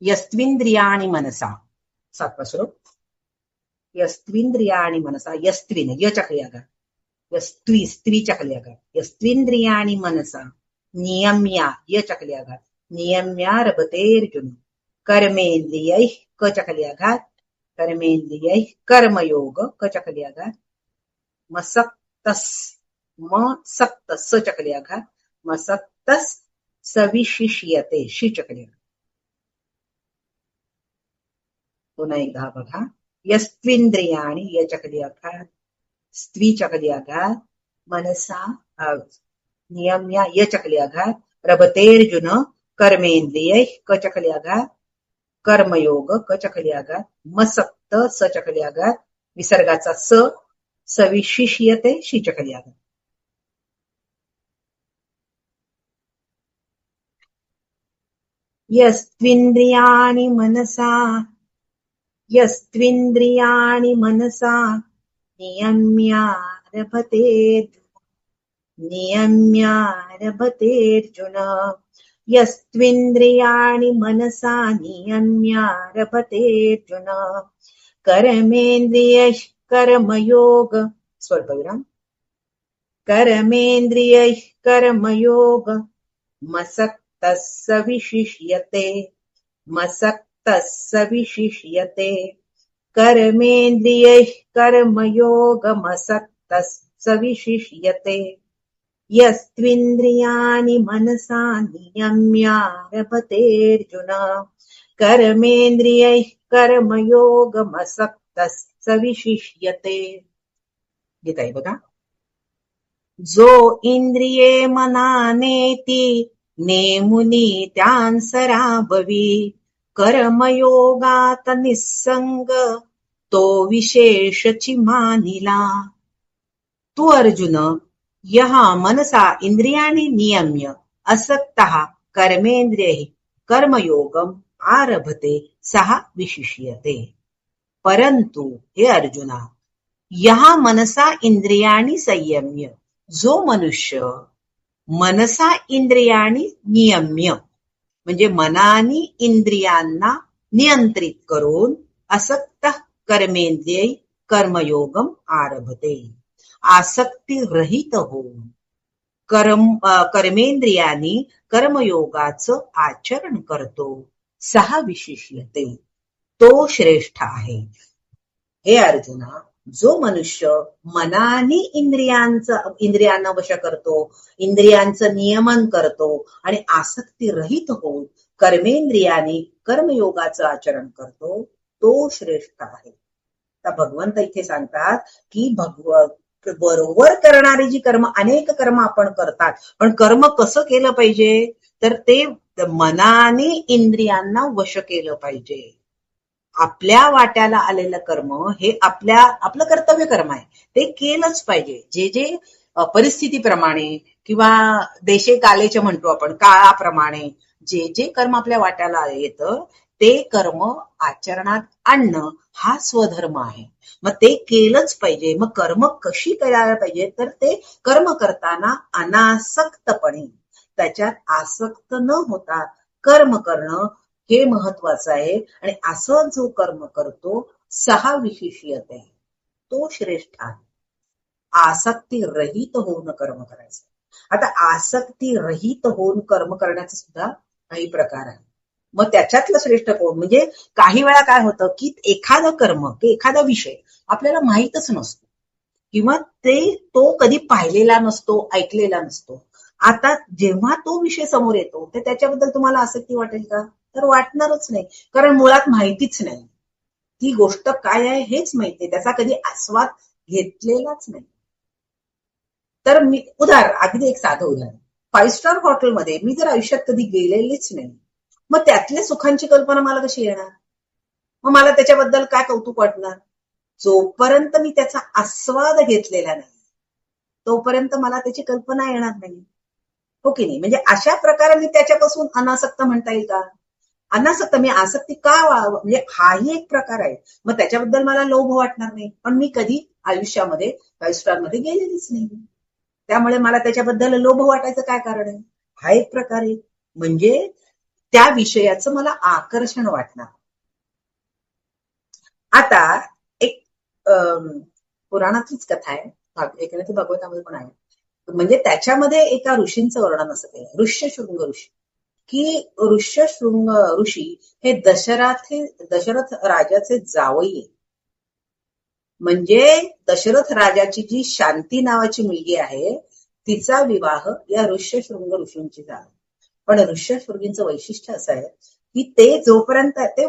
यस्त्विंद्रियाणि मनसा, 7वां श्लोक. यस्त्विंद्रियाणि मनसा, यस्त्विन यच्या खाली आकार, स्त्रीच्या खाली आकार, यस्त्विंद्रियाणि मनसा नियम्या यच्या खाली आकार, नियम्या रभतेर्जुन कर्मेंद्रियैः कच्या खाली आघात, कर्मेंद्रियैः कर्मयोग कच्या खाली आघात, मसक्तस मसक्तस च्या खाली आघात, मसक्तस सविशिष्यते शीच्या खाली आघात. पुन्हा एकदा बघा. यस्त्विंद्रियाणि याच्या खाली आघात, स्त्रीच्या खाली आघात, मनसा नियम्या याच्या खाली आघात, रभतेर्जुन कर्मेंद्रिय कच्या खाली आघात, कर्मयोग कच्या खाली आघात, मसक्त सच्या खाली आघात, विसर्गाचा सविशिष्यते शीच्या खाली आघात. यस्त्विंद्रियाणि मनसा, यस्त्विंद्रियाणि मनसा नियम्यारभतेर्जुन यस्त्विंद्रियाणि मनसा नियम्यारभतेर्जुन कर्मेंद्रियैः कर्मयोग, स्वल्पविराम, कर्मेंद्रियैः कर्मयोग मसक्तः सविशिष्यते, मसक्तः सविशिष्यते, कर्मेंद्रियैः कर्मयोग मसक्तः सविशिष्यते, यस्त्विंद्रियाणि मनसा नियम्यारभतेर्जुन कर्मेंद्रियैः कर्मयोग मसक्तः सविशिष्यते. गीताई बघा. जो इंद्रिये मनानेती नेमुनी त्यांसराभवी कर्मयोगात निस्संग तो विशेषची मानिला. तू अर्जुन यः मनसा इंद्रियाणि नियम्य असक्तः कर्मेंद्रियैः कर्मयोगम आरभते सः विशिष्यते. परंतु हे अर्जुना, यः मनसा इंद्रियाणि संयम्य, जो मनुष्य मनसा इंद्रियाणि नियम्य म्हणजे मनानी इंद्रियांना नियंत्रित करून असक्तः कर्मेंद्रियै कर्मयोगम आरभते, आसक्ती रहित होऊन कर्मेंद्रियांनी कर्मयोगाचं आचरण करतो, सहा विशिष्यते, तो श्रेष्ठ आहे. हे अर्जुना, जो मनुष्य मनानी इंद्रियांना वश करतो, इंद्रियांचं नियमन करतो आणि आसक्ती रहित होऊन कर्मेंद्रियांनी कर्मयोगाचं आचरण करतो, तो श्रेष्ठ आहे. तर भगवंत इथे सांगतात की बरोबर करणारी जी कर्म, अनेक कर्म आपण करतात, पण कर्म कसं केलं पाहिजे, तर ते मनाने इंद्रियांना वश केलं पाहिजे. आपल्या वाट्याला आलेलं कर्म हे आपलं कर्तव्य कर्म आहे, ते केलंच पाहिजे. जे जे परिस्थितीप्रमाणे किंवा देशे कालेचे म्हणतो आपण, काळाप्रमाणे जे जे कर्म आपल्या वाट्याला येतं ते कर्म आचरणात आणणं हा स्वधर्म आहे. मग ते केलंच पाहिजे. मग कर्म कशी करायला पाहिजे, तर ते कर्म करताना अनासक्तपणे, त्याच्यात आसक्त न होता कर्म करणं हे महत्वाचं आहे. आणि असं जो कर्म करतो सहा विशिष्यते, तो श्रेष्ठ आहे. आसक्ती रहित होऊन कर्म करायचं. आता आसक्ती रहित होऊन कर्म करण्याचे सुद्धा काही प्रकार आहेत. मग त्याच्यातलं श्रेष्ठ कोण, म्हणजे काही वेळा काय होतं की एखादं कर्म की एखादा विषय आपल्याला माहीतच नसतो किंवा तो कधी पाहिलेला नसतो, ऐकलेला नसतो. आता जेव्हा तो विषय समोर येतो तर त्याच्याबद्दल तुम्हाला आसक्ती वाटेल का, तर वाटणारच नाही, कारण मुळात माहितीच नाही, ती गोष्ट काय आहे हेच माहिती आहे, त्याचा कधी आस्वाद घेतलेलाच नाही. तर मी अगदी एक साधं उदाहरण, 5 स्टार हॉटेलमध्ये मी जर आयुष्यात कधी गेलेलीच नाही, मग त्यातल्या सुखांची कल्पना मला कशी येणार, मग मला त्याच्याबद्दल काय कौतुक वाटणार. जोपर्यंत मी त्याचा आस्वाद घेतलेला नाही तोपर्यंत मला त्याची कल्पना येणार नाही, हो की नाही. म्हणजे अशा प्रकारे मी त्याच्यापासून अनासक्त म्हणता येईल का, अनासक्त मी आसक्ती का, म्हणजे हाही एक प्रकार आहे. मग त्याच्याबद्दल मला लोभ वाटणार नाही, पण मी कधी आयुष्यामध्ये 5 स्टार मध्ये गेलेलीच नाही, त्यामुळे मला त्याच्याबद्दल लोभ वाटायचं काय कारण आहे, हा एक प्रकार आहे. म्हणजे त्या विषयाचं मला आकर्षण वाटणार. आता एक पुराणातलीच कथा आहे, एकनाथी भागवतामध्ये पण आहे. म्हणजे त्याच्यामध्ये एका ऋषींचं वर्णन असं केलं, ऋष्यशृंग ऋषी, की ऋष्यशृंग ऋषी हे दशरथ राजाचे जावई. म्हणजे दशरथ राजाची जी शांती नावाची मुलगी आहे तिचा विवाह या ऋष्यशृंग ऋषींची झाला. पण ऋष्यशृंगींचं वैशिष्ट्य असं आहे की ते जोपर्यंत ते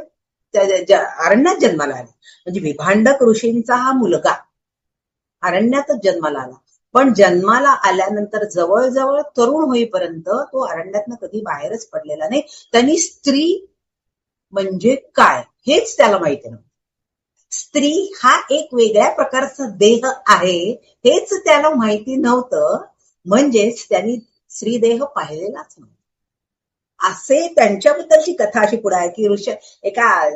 अरण्यात जन्माला आले, म्हणजे विभांडक ऋषींचा हा मुलगा अरण्यातच जन्माला आला, पण जन्माला आल्यानंतर जवळजवळ तरुण होईपर्यंत तो अरण्यातनं कधी बाहेरच पडलेला नाही. त्यांनी स्त्री म्हणजे काय हेच त्याला माहिती नव्हतं. स्त्री हा एक वेगळ्या प्रकारचा देह आहे हेच त्याला माहिती नव्हतं. म्हणजेच त्यांनी स्त्रीदेह पाहिलेलाच नव्हता. असे त्यांच्याबद्दलची कथा अशी पुढे आहे की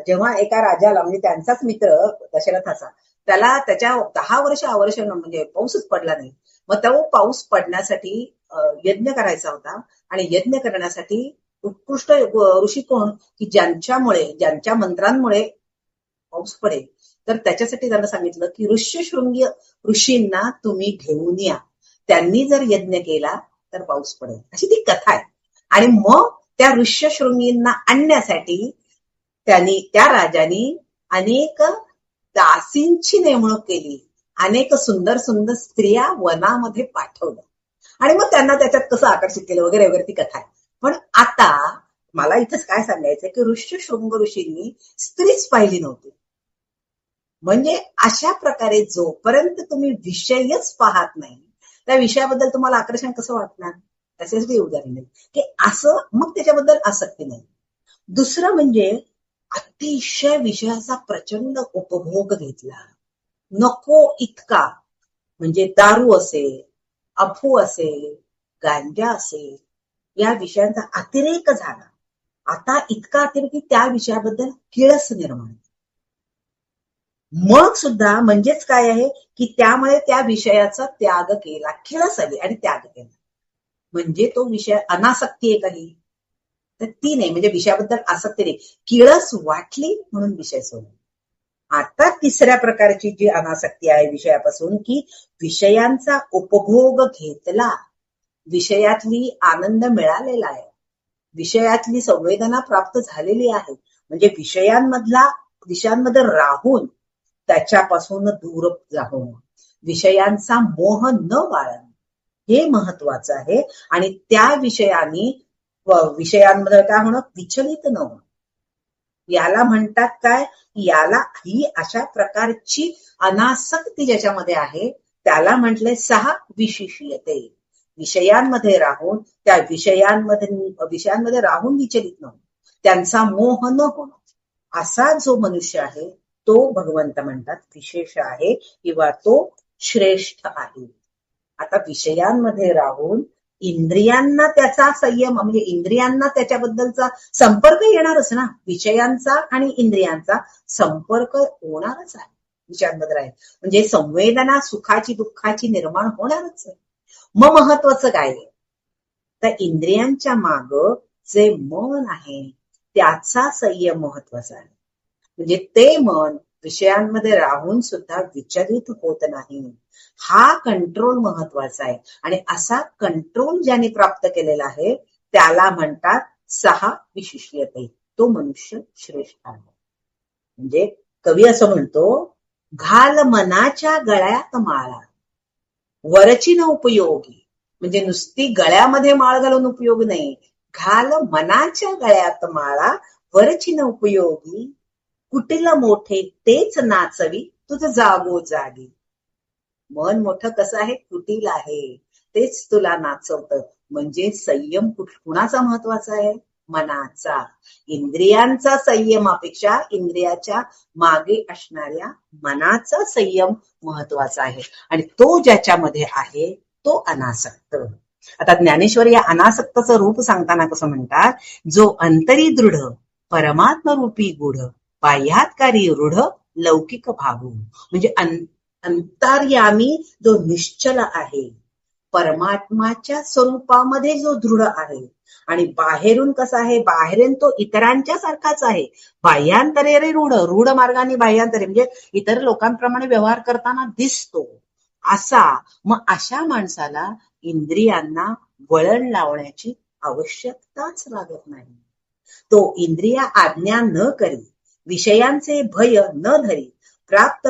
जेव्हा एका राजाला, म्हणजे त्यांचाच मित्र दशरथाचा, त्याला त्याच्या 10 वर्ष म्हणजे पाऊसच पडला नाही. मग तो पाऊस पडण्यासाठी यज्ञ करायचा होता, आणि यज्ञ करण्यासाठी उत्कृष्ट ऋषी कोण, की ज्यांच्या मंत्रांमुळे पाऊस पडेल. तर त्याच्यासाठी त्यांना सांगितलं की ऋष्यशृंगी ऋषींना तुम्ही घेऊन या, त्यांनी जर यज्ञ केला तर पाऊस पडेल, अशी ती कथा आहे. आणि मग त्या ऋष्यशृंगींना आणण्यासाठी त्या राजाने अनेक दासींची नेमणूक केली, अनेक सुंदर सुंदर स्त्रिया वनामध्ये पाठवल्या, आणि मग त्यांना त्याच्यात कसं आकर्षित केलं वगैरे वगैरे ती कथा आहे. पण आता मला इथंच काय सांगायचंय की ऋष्यशृंग ऋषींनी स्त्रीच पाहिली नव्हती. म्हणजे अशा प्रकारे जोपर्यंत तुम्ही विषयच पाहत नाही त्या विषयाबद्दल तुम्हाला आकर्षण कसं वाटणार, तसेच ते उदाहरण आहे की असं मग त्याच्याबद्दल आसक्ती नाही. दुसरं म्हणजे अतिशय विषयाचा प्रचंड उपभोग घेतला, नको इतका, म्हणजे दारू असेल, अफू असेल, गांजा असेल, या विषयांचा अतिरेक झाला. आता इतका अतिरेक की त्या विषयाबद्दल किळस निर्माण. मग सुद्धा म्हणजेच काय आहे की त्यामुळे त्या विषयाचा त्याग केला, किळस आली आणि त्याग केला. म्हणजे तो विषय अनासक्ती आहे काही, तर ती नाही, म्हणजे विषयाबद्दल आसक्ती नाही, किळस वाटली म्हणून विषय सोडला. आता तिसऱ्या प्रकारची जी अनासक्ती आहे विषयापासून, की विषयांचा उपभोग घेतला, विषयातली आनंद मिळालेला आहे, विषयातली संवेदना प्राप्त झालेली आहे, म्हणजे विषयांमध्ये राहून त्याच्यापासून दूर जाऊन विषयांचा मोह न बाळगणं हे महत्वाचं आहे. आणि त्या विषयांमध्ये काय होणं, विचलित न होणं, याला म्हणतात काय, ही अशा प्रकारची अनासक्ती ज्याच्यामध्ये आहे त्याला म्हटलंय 6 विशिष्यते. विषयांमध्ये राहून त्या विषयांमध्ये राहून विचलित न होणं, त्यांचा मोह न होणं, असा जो मनुष्य आहे तो भगवंत म्हणतात विशेष आहे किंवा तो श्रेष्ठ आहे. आता विषयांमध्ये राहून इंद्रियांना त्याचा संयम, म्हणजे इंद्रियांना त्याच्याबद्दलचा संपर्क येणारच ना, विषयांचा आणि इंद्रियांचा संपर्क होणारच आहे विषयांमध्ये राहील, म्हणजे संवेदना सुखाची दुःखाची निर्माण होणारच आहे. मग महत्वाचं काय आहे, तर इंद्रियांच्या माग जे मन आहे त्याचा संयम महत्वाचा आहे. म्हणजे ते मन विषयांमध्ये राहून सुद्धा विचलित होत नाही, हा कंट्रोल महत्वाचा आहे. आणि असा कंट्रोल ज्याने प्राप्त केलेला आहे त्याला म्हणतात 6 विशिष्यते, तो मनुष्य श्रेष्ठ आहे. म्हणजे कवी असं म्हणतो, घाल मनाच्या गळ्यात माळा वरची न उपयोगी, म्हणजे नुसती गळ्यामध्ये माळ घालून उपयोग नाही, घाल मनाच्या गळ्यात माळा वरची न उपयोगी, कुटील मोठे तेच नाचवी तुझ जागो जागी. मन मोठं कसं आहे, कुटील आहे, तेच तुला नाचवतं. म्हणजे संयम कुणाचा महत्वाचा आहे, मनाचा. इंद्रियांचा संयमापेक्षा इंद्रियाच्या मागे असणाऱ्या मनाचा संयम महत्वाचा आहे, आणि तो ज्याच्यामध्ये आहे तो अनासक्त. आता ज्ञानेश्वर या अनासक्तचं रूप सांगताना कसं म्हणतात, जो अंतरी दृढ परमात्म रूपी गुढ, बाह्यात्कारी रूढ लौकिक भागू. म्हणजे अंतर्यामी जो निश्चल आहे परमात्माच्या स्वरूपामध्ये जो दृढ आहे आणि बाहेरून कसा आहे, बाहेरून तो इतरांच्या सारखाच आहे. बाह्यांतरे रे रूढ मार्गाने बाह्यांतरे म्हणजे इतर लोकांप्रमाणे व्यवहार करताना दिसतो असा. मग अशा माणसाला इंद्रियांना वळण लावण्याची आवश्यकताच लागत नाही. तो इंद्रिया आज्ञा न करी, विषयांचे भय न धरी, प्राप्त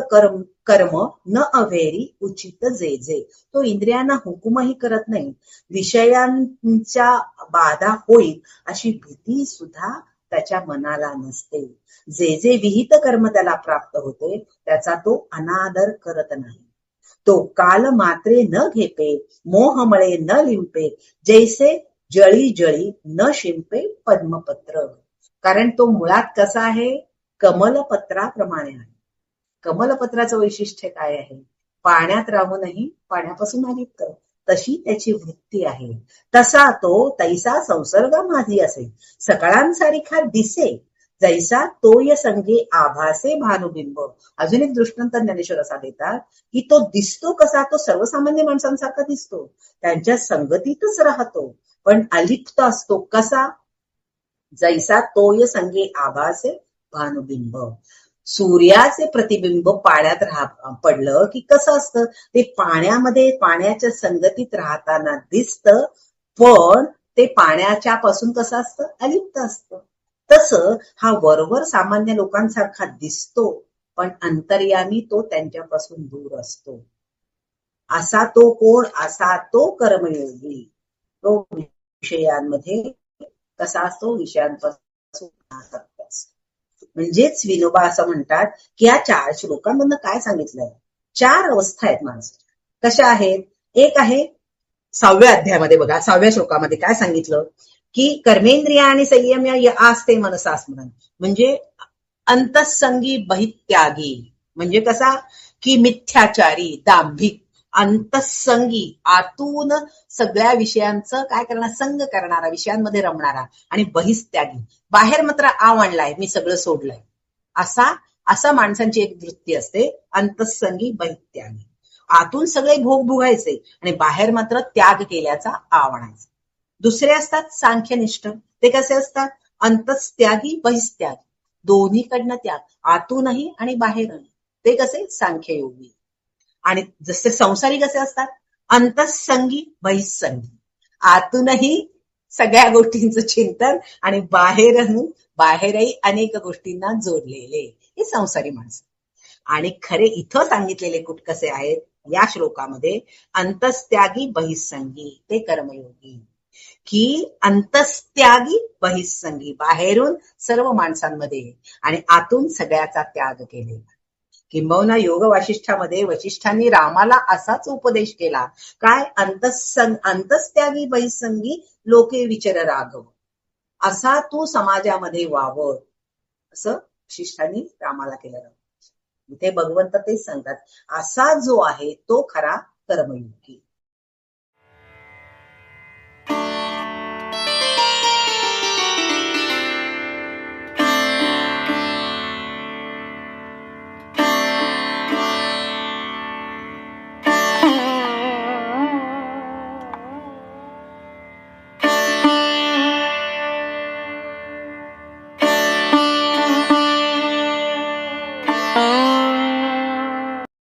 कर्म न अवेरी उचित जे जे. तो इंद्रियांना हुकुमही करत नाही, विषयांच्या बाधा होईल अशी भीती सुद्धा त्याच्या मनाला नसते. जे जे विहित कर्म त्याला प्राप्त होते त्याचा तो अनादर करत नाही. तो काल मात्रे न घेपे, मोहमळे न लिंपे, जैसे जळी जळी न शिंपे पद्मपत्र. कारण तो मुळात कसा आहे, कमलपत्राप्रमाणे आहे. कमलपत्राचं वैशिष्ट्य काय आहे, पाण्यात राहूनही पाण्यापासून अलिप्त, तशी त्याची वृत्ती आहे. तसा तो तैसा संसर्ग माझी असे, सकाळांसारिखा दिसे, जैसा तोय संगे आभासे भानुबिंब. अजून एक दृष्टांत ज्ञानेश्वर असा देतात की तो दिसतो कसा, तो सर्वसामान्य माणसांसारखा दिसतो, त्यांच्या संगतीतच राहतो, पण अलिप्त असतो. कसा, जैसा तोय संगे आभासे भानुबिंब. सूर्याचे प्रतिबिंब पाण्यात पडलं की कसं असतं, ते पाण्यामध्ये पाण्याच्या संगतीत राहताना दिसतं, पण ते पाण्याच्या पासून कसं असतं, अलिप्त असतं. तसं हा वरवर सामान्य लोकांसारखा दिसतो, पण अंतर्यामी तो त्यांच्यापासून दूर असतो. असा तो कोण, असा तो कर्मयोगी. तो विषयांमध्ये कसा असतो, विषयांपासून आसक्त असतो. म्हणजेच विनोबा असं म्हणतात की या 4 श्लोकांमधनं काय सांगितलंय, 4 अवस्था आहेत माणसाच्या. कशा आहेत, एक आहे 6व्या अध्यायामध्ये बघा, 6व्या श्लोकामध्ये काय सांगितलं की कर्मेंद्रिया आणि संयम्य आस्ते मनसा स्मरण. म्हणजे अंतःसंगी बहित्यागी, म्हणजे कसा की मिथ्याचारी, दांभिक, अंतःसंगी आतून सगळ्या विषयांचं काय करणार, संग करणारा, विषयांमध्ये रमणारा, आणि बहिस्त्यागी, बाहेर मात्र आव आणलाय, मी सगळं सोडलंय, असा माणसांची एक वृत्ती असते, अंतःसंगी बहित्यागी. आतून सगळे भोग भोगायचे आणि बाहेर मात्र त्याग केल्याचा आव आणायचा. दुसरे असतात सांख्यनिष्ठ, ते कसे असतात, अंतस्त्यागी बहिस्त्यागी, दोन्हीकडनं त्याग, आतूनही आणि बाहेरही, ते कसे सांख्ययोगी. आणि जसे संसारी कसे असतात, अंतःसंगी बहिस्संगी, आतूनही सगळ्या गोष्टींचं चिंतन आणि बाहेरही अनेक गोष्टींना जोडलेले, हे संसारी माणसं. आणि खरे इथं सांगितलेले कुठ कसे आहेत या श्लोकामध्ये, अंतस्त्यागी बहिस्संगी, ते कर्मयोगी. की अंतस्त्यागी बहिस्संगी, बाहेरून सर्व माणसांमध्ये आणि आतून सगळ्याचा त्याग केलेला. किंबहुना योग वासिष्ठामध्ये वसिष्ठांनी रामाला असाच उपदेश केला, काय, अंतस्त्यागी बहिस्संगी लोके विचर राघव, असा तू समाजामध्ये वावर, असं वसिष्ठांनी रामाला केलं. इथे भगवंत तेच सांगतात, असा जो आहे तो खरा कर्मयोगी.